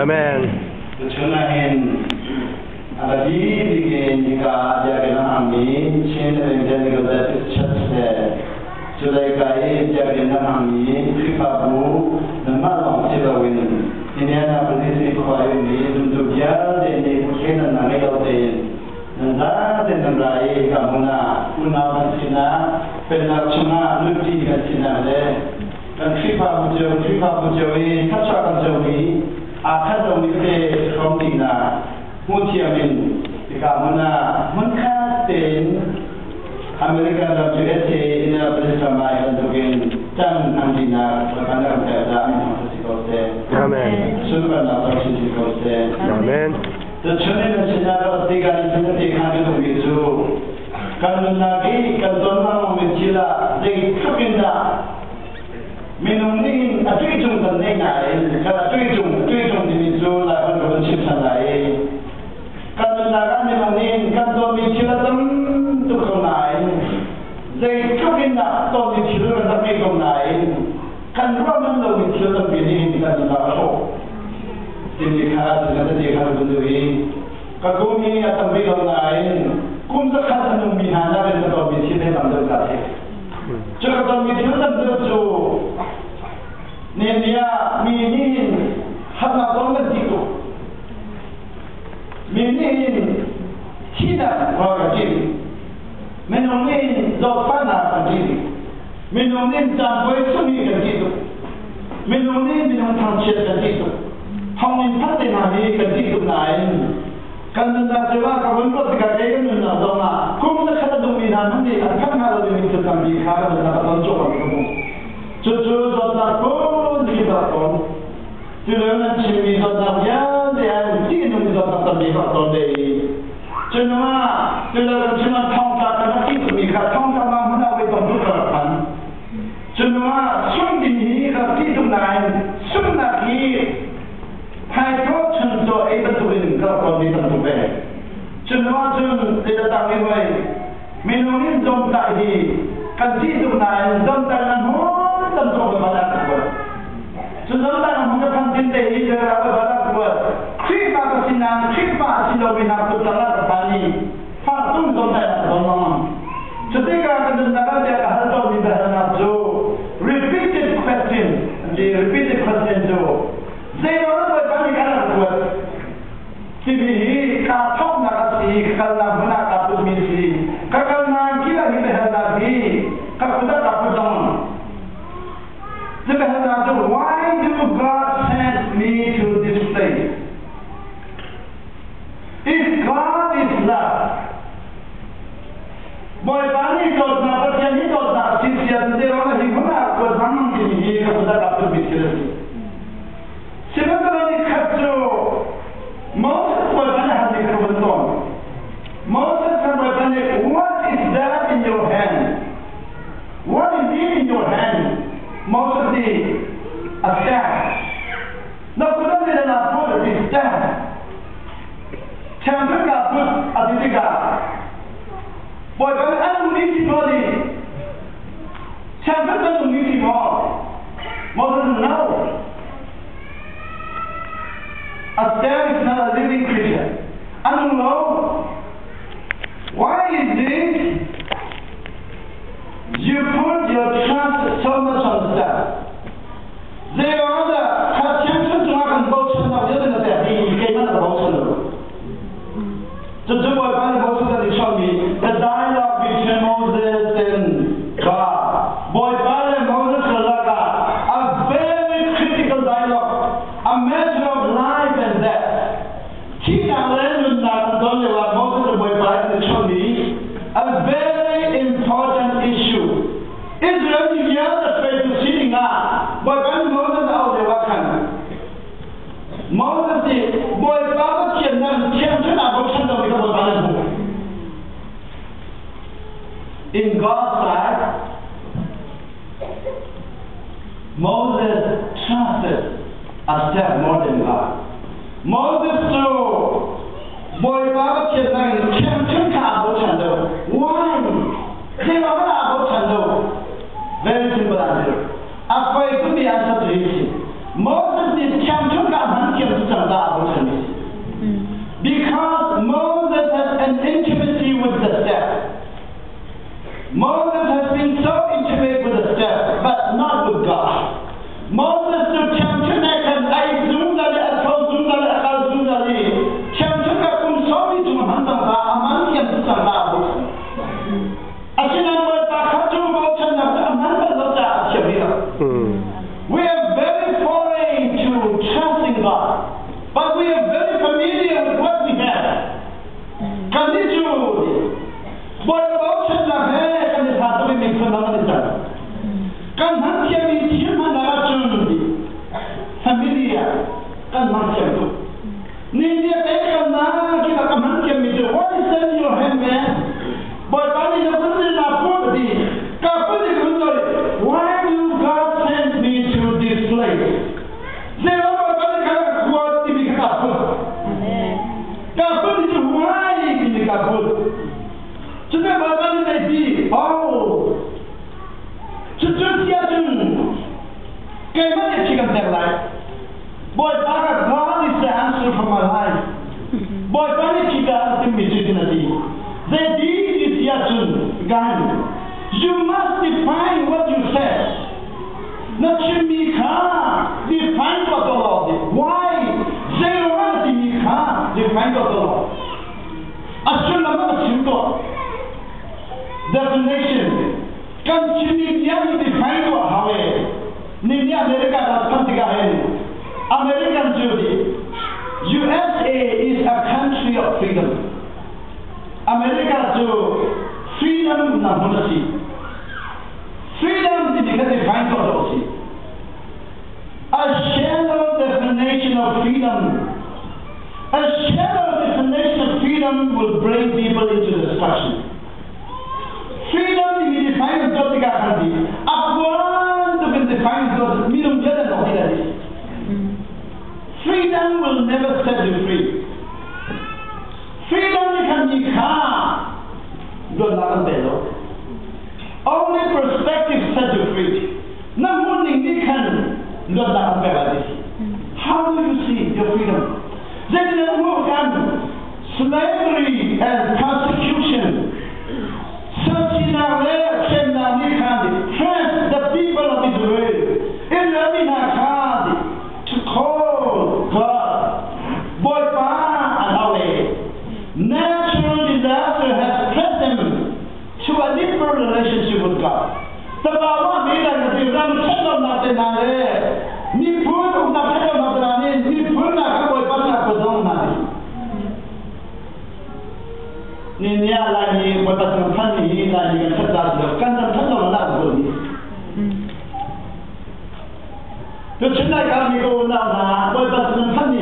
Amen. Tujunahin abadi bikin jika dia kena angin, sini dengan dia kena cecah. Julai kai dia kena angin, kripabu, nama long sebawin. Ini ada posisi kuai ini untuk dia ini mungkin nanti lautin. Nanda dan nandai kamuna punawan sina penak cuma luti kan sina le. Kan kripabu jauh ini kacau jauh ini. Akan domestik komdina, mutiamin jika mana mengkaten Amerika dan USA ini bersama untuk dan andina berkandang keadaan manusia. Amen. Surga nafsu manusia. Amen. Terjadi sejarah tiga di hari itu. Kalau lagi kalau mencela dari kepinda minum ni tujuh jum dan lain-lain. Kalau tujuh jum di misu lawan bersih lain. Kalau lagan minum ni kalau mencela tu lain. Jadi kepinda tu mencela tapi lain. Kan ramai orang mencela begini kita tahu. Jadi khas dengan berdui. Kalau ni atau begini lain, kumsa khas dengan bihana dengan tu mencela bandar kasih. Jika kita melihat itu, dia minin hanya orang itu, minin tidak orang itu, minin dofana itu, minin jambai sunyi itu, minin transit itu, hangin pasti nabi itu lain. Kalau nak jawab kawan kau sekarang ni nak doma, kau nak kata dominan ni, akan kalau dominan kami kalau nak tonjok kamu. Cucu jodha pun tidak pun, tulen cimi jodha dia tidak jodha kami kalau deh. Cuma tulen cuma thongkak kami kita thongkak mana we tonjok kan. Cuma sungguh kami itu lain, sungguh lagi. Hai kau contoh itu kau tentu ber. Cuma tidak tahu ini. Minumin jom tadi, kanji itu naik jom tangan pun tentu berbadan kuat. Jom tangan mungkin kantin deh juga berbadan kuat. Kripa kesinan, kripa silobina putera terpani. Fatum jom tangan domong. Ketika kedengaran dia kahal di dalam nafsu, repeated question tu. Zero Tibi kathok nakasi kalau mana kapus misi, kalau nak kita hidup lagi, kalau kita kapus dong. Sebenarnya why do God send me to this place? If God is love, boy bani jod na percaya jod na sisian dia orang hingga aku zaman ini kalau kita kapus misi. Sebenarnya kacau. Moses bertanya kepada Tuhan. Moses bertanya, what is that in your hand? What is it in your hand? Moses di a staff. Nak sudah tidak nampak di staff. Campur kaput aditika. Bukan anu misi body. Campur anu misi mau. Moses no. A staff is not a living creature. I don't know. Why is it you put your trust so much on the staff? There are other chances to have a motion of the other that he came out of the motion. To do what I was going to show me, the dialogue between Moses and God. Boy, God and Moses are like a very critical dialogue. A measure of life and death. Kita learn that Moses and show me a very important issue. Israel is the other face to sitting up, but when Moses out there, what can Moses is boy, Baba Chian, in God's sight, Moses trusted a step more than God. Moses too, boy, Baba Chian, why? Very simple answer. Apa itu the answer to it? Moses is champion God, Because Moses has an intimacy with the staff. Moses has been so intimate with the staff, but not with God. Moses to connect and I zoom that I told zoom that I zoom that I connect from sorry to Mandanga, Amantian to Sangabo. I said, I'm going to we are very foreign to trusting God, but we are very familiar with what we have. Can you do? But about the hair and the heart of a phenomenon. Can Hansia be human familiar? Can Hansia do? Ninja Ekana, give a command can be the what is that in your hand, man? But I need a person in our property. Why do God send me to this place? Say, oh, but what to be careful? God is why in the careful. To the Bible may be, oh, to do the other. Can I chicken their life? Boy, God is the answer for my life. Boy, Panic chicken is the the deed is Yatun, God. You must define what you said. Nachimika, define what the Lord did. Why? Zeromika, define what the Lord. Astronomical definition. Continue define what Hawaii. Nini America does something ahead. American Judy. USA is a country of freedom. America to freedom namunasi. Freedom is defined for a shallow definition of freedom. A shallow definition of freedom will bring people into destruction. Freedom is defined as Jyotika Gandhi. Upon to be defined as Mirum Jada. Freedom will never set you free. Freedom can be calm. God not bello. Only perspective set you free. Not only we can God not bello. How do you see your freedom? Then in the world, slavery and persecution. France, the people of Israel, to call God, Boypa and Away. Natural disaster has pressed them to a deeper relationship with God. The Baba made a different set of nothing. Me put on the head of the me put a Boypa was on nothing. Ninia lagi berpasang kami lagi yang sedar kan dan nak beri. Tercela kami ko na berpasang kami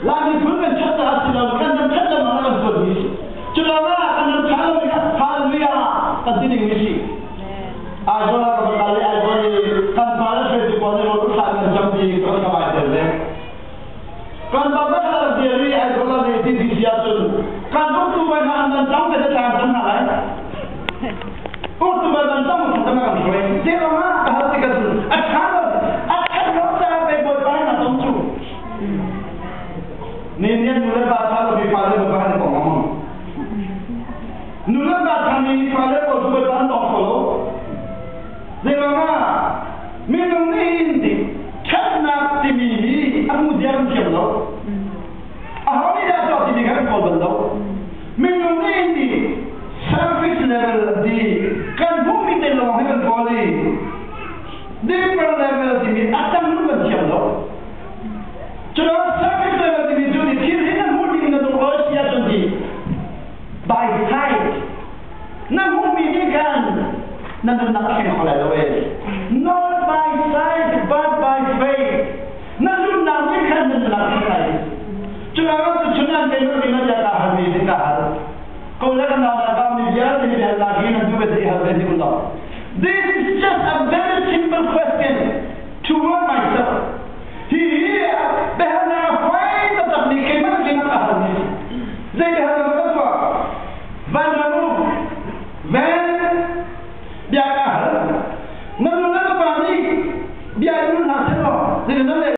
lagi pun kan sedar silau kan dan nak beri. Celana kan kalau mereka halia kan tidak mesti. Ajar berkali ajar kan malas itu boleh orang sangat jambi kalau kawat deh. Kan bapa kalau diri ajar kalau itu disiapkan. Kan waktu mana anda tahu kita tak tahu nak? Waktu mana tahu kita tak tahu. Dia orang hati kita. Akan waktu apa buat mana tahu? Ni nula bahasa lebih pada bahasa ngomong. Nula bahasa ni pada buat bahasa ngomong. Dia orang minum ni hindi. Karena timi, aku jangan siapa. Ahoni dah tahu sini kan kau benda. Minum ini surface level di kan bumi di luar kan boleh. Deeper level di atas luar siapa. Jadi surface level di tu di kiri kan bumi di luar siapa di by sight. Nah bumi ni kan nanti nak kena halal awal. Not by sight but by faith. Nanti nak kan nanti nak kena. Cuma cuma kalau kita jaga hati kita, kalau kita nak kami biar kita lagi nanti kita berhati Allah.